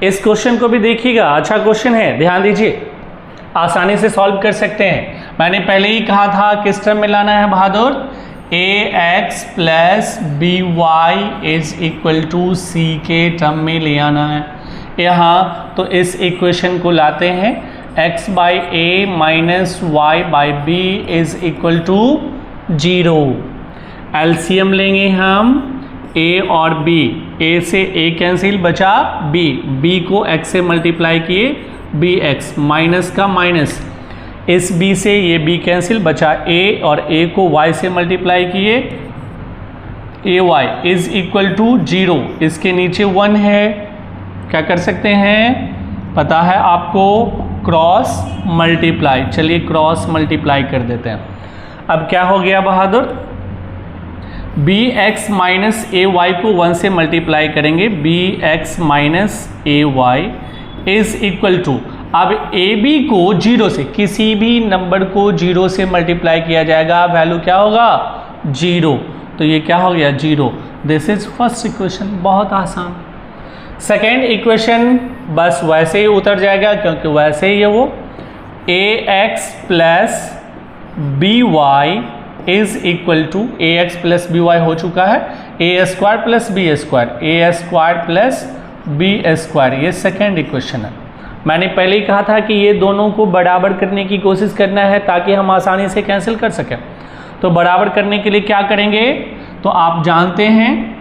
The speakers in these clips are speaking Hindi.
इस क्वेश्चन को भी देखिएगा, अच्छा क्वेश्चन है, ध्यान दीजिए, आसानी से सॉल्व कर सकते हैं। मैंने पहले ही कहा था किस टर्म में लाना है बहादुर, ax plus B Y is equal to C के टर्म में ले आना है यहाँ। तो इस इक्वेशन को लाते हैं, x by a minus y by b is equal to 0। LCM लेंगे हम a और b, a से a कैंसिल, बचा b को x से मल्टीप्लाई किए bx, माइनस का माइनस, इस b से ये b कैंसिल, बचा a और a को y से मल्टीप्लाई किए ay इज इक्वल टू 0। इसके नीचे 1 है, क्या कर सकते हैं, पता है आपको, क्रॉस मल्टीप्लाई। चलिए क्रॉस मल्टीप्लाई कर देते हैं। अब क्या हो गया बहादुर, bx माइनस ए वाई को 1 से मल्टीप्लाई करेंगे, bx minus a y is equal to, अब ए बी को 0 से, किसी भी नंबर को 0 से मल्टीप्लाई किया जाएगा, वैल्यू क्या होगा 0, तो ये क्या हो गया 0। दिस इज फर्स्ट इक्वेशन, बहुत आसान। सेकेंड इक्वेशन बस वैसे ही उतर जाएगा क्योंकि वैसे ही है वो, ax plus B Y is equal to, ax plus B y हो चुका है, a square plus b square, a square plus b square, ये सेकेंड इक्वेशन है। मैंने पहले ही कहा था कि ये दोनों को बराबर करने की कोशिश करना है ताकि हम आसानी से कैंसिल कर सकें। तो बराबर करने के लिए क्या करेंगे, तो आप जानते हैं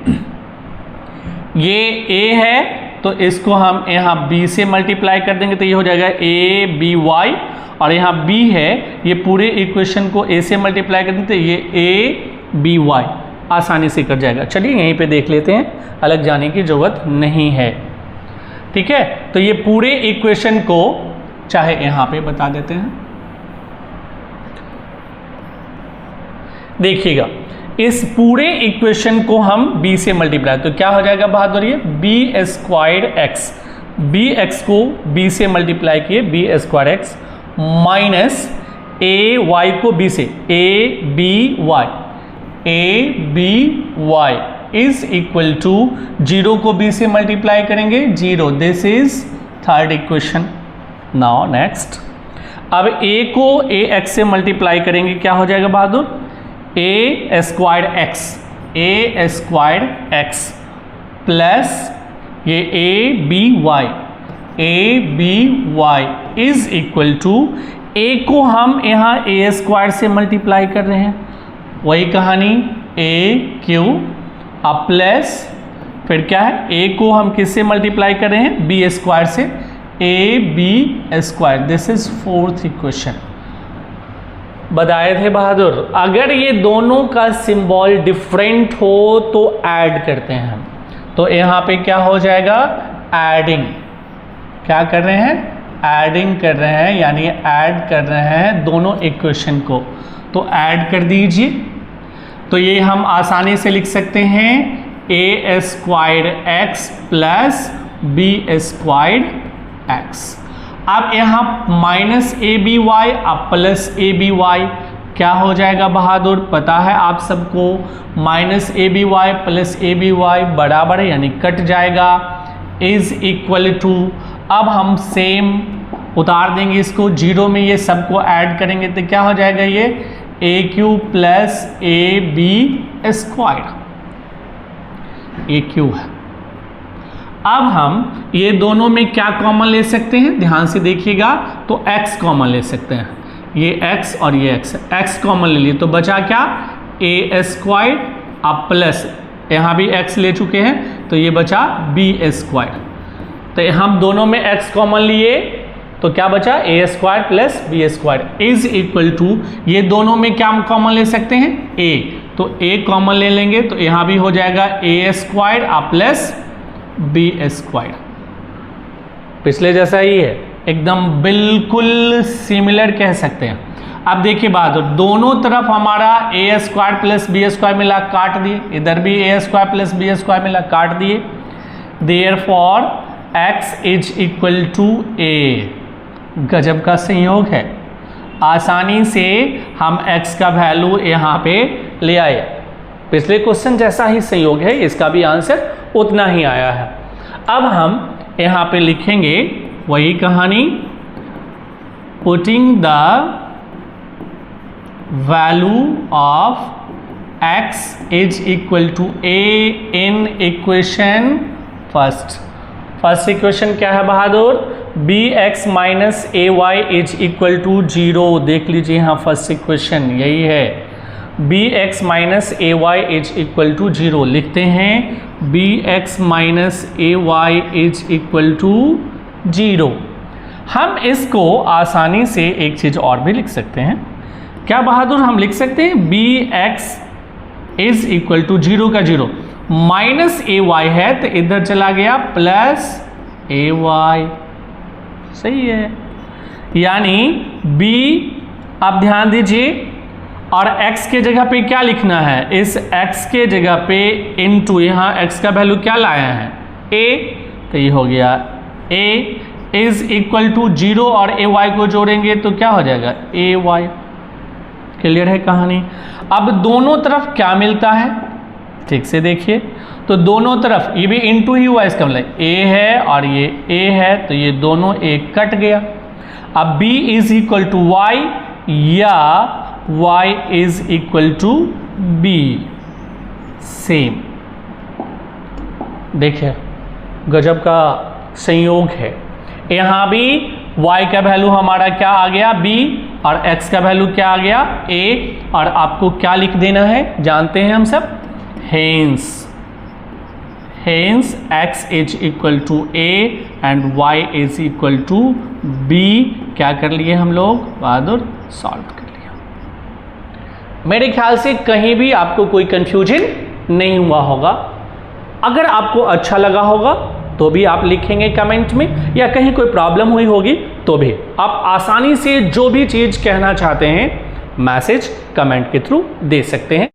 ये a है तो इसको हम यहाँ b से मल्टीप्लाई कर देंगे, तो ये हो जाएगा a b y, और यहाँ b है, ये पूरे इक्वेशन को a से मल्टीप्लाई कर देंगे तो ये a b y आसानी से कर जाएगा। चलिए यहीं पे देख लेते हैं, अलग जाने की ज़रूरत नहीं है, ठीक है। तो ये पूरे इक्वेशन को चाहे यहाँ पे बता देते हैं, देखिएगा इस पूरे इक्वेशन को हम b से मल्टीप्लाई, तो क्या हो जाएगा बहादुर, ये b स्क्वायर x, bx को b से मल्टीप्लाई किए b square x minus a y को b से a b y is equal to 0 को b से मल्टीप्लाई करेंगे 0। This is third equation. Now next, अब a को ax से मल्टीप्लाई करेंगे, क्या हो जाएगा बहादुर, a स्क्वायर x प्लस ये a b y is equal to, a को हम यहाँ a स्क्वायर से मल्टीप्लाई कर रहे हैं, वही कहानी a क्यू, अब प्लस फिर क्या है, a को हम किससे मल्टीप्लाई कर रहे हैं, b स्क्वायर से, a b square. This is fourth equation. बताए थे बहादुर, अगर ये दोनों का सिंबल डिफरेंट हो तो ऐड करते हैं हम, तो यहाँ पे क्या हो जाएगा, एडिंग, क्या कर रहे हैं, एडिंग कर रहे हैं, यानी ऐड कर रहे हैं दोनों इक्वेशन को, तो ऐड कर दीजिए। तो ये हम आसानी से लिख सकते हैं a square x plus b square x। अब यहाँ माइनस ए बी वाई, अब प्लस ए बी वाई, क्या हो जाएगा बहादुर, पता है आप सबको, minus a b y plus A b y बराबर है, यानी कट जाएगा, इज इक्वल टू, अब हम सेम उतार देंगे इसको 0 में, ये सबको ऐड करेंगे तो क्या हो जाएगा, ये A Q plus A B square, ये क्यू है। अब हम ये दोनों में क्या कॉमन ले सकते हैं, ध्यान से देखिएगा, तो x कॉमन ले सकते हैं, ये x और ये x कॉमन ले लिए, तो बचा क्या, a स्क्वायर, अब प्लस यहाँ भी x ले चुके हैं तो ये बचा b स्क्वायर। तो हम दोनों में x कॉमन लिए तो क्या बचा, a square plus b square is equal to, ये दोनों में क्या हम कॉमन ले सकते हैं, a, तो a कॉमन ले लेंगे तो यहाँ भी हो जाएगा a square plus b square, पिछले जैसा ही है, एकदम बिल्कुल सिमिलर कह सकते हैं। अब देखिए बात, दोनों तरफ हमारा a square plus b square मिला, काट दिए, इधर भी a square plus b square मिला, काट दिए, therefore x is equal to a। गजब का संयोग है, आसानी से हम x का वैल्यू यहाँ पे ले आए, पिछले क्वेश्चन जैसा ही संयोग है, इसका भी आंसर उतना ही आया है। अब हम यहाँ पे लिखेंगे वही कहानी, putting the value of x is equal to a in equation first equation क्या है बहादुर, bx minus ay is equal to 0। देख लीजिए यहाँ फर्स्ट इक्वेशन यही है, bx minus ay is equal to 0। लिखते हैं bx minus ay is equal to 0। हम इसको आसानी से एक चीज़ और भी लिख सकते हैं, क्या बहादुर, हम लिख सकते हैं bx इज इक्वल टू 0 का 0 माइनस ay है तो इधर चला गया प्लस ay, सही है। यानी b, आप ध्यान दीजिए, और x के जगह पे क्या लिखना है, इस x के जगह पे इनटू, यहाँ x का वैल्यू क्या लाया है a, तो ये हो गया a इज इक्वल टू 0 और ay को जोड़ेंगे तो क्या हो जाएगा ay। क्लियर है कहानी। अब दोनों तरफ क्या मिलता है, ठीक से देखिए, तो दोनों तरफ ये भी इनटू ही हुआ, इसका मतलब a है और ये a है, तो ये दोनों a कट गया। अब b is equal to y या y is equal to b, same. देखिए गजब का संयोग है, यहाँ भी y का वैल्यू हमारा क्या आ गया b और x का वैल्यू क्या आ गया a, और आपको क्या लिख देना है जानते हैं हम सब, hence x is equal to a and y is equal to b। क्या कर लिए हम लोग बहादुर, सॉल्व कर लिया। मेरे ख्याल से कहीं भी आपको कोई कंफ्यूजन नहीं हुआ होगा। अगर आपको अच्छा लगा होगा तो भी आप लिखेंगे कमेंट में, या कहीं कोई प्रॉब्लम हुई होगी तो भी आप आसानी से जो भी चीज़ कहना चाहते हैं मैसेज कमेंट के थ्रू दे सकते हैं।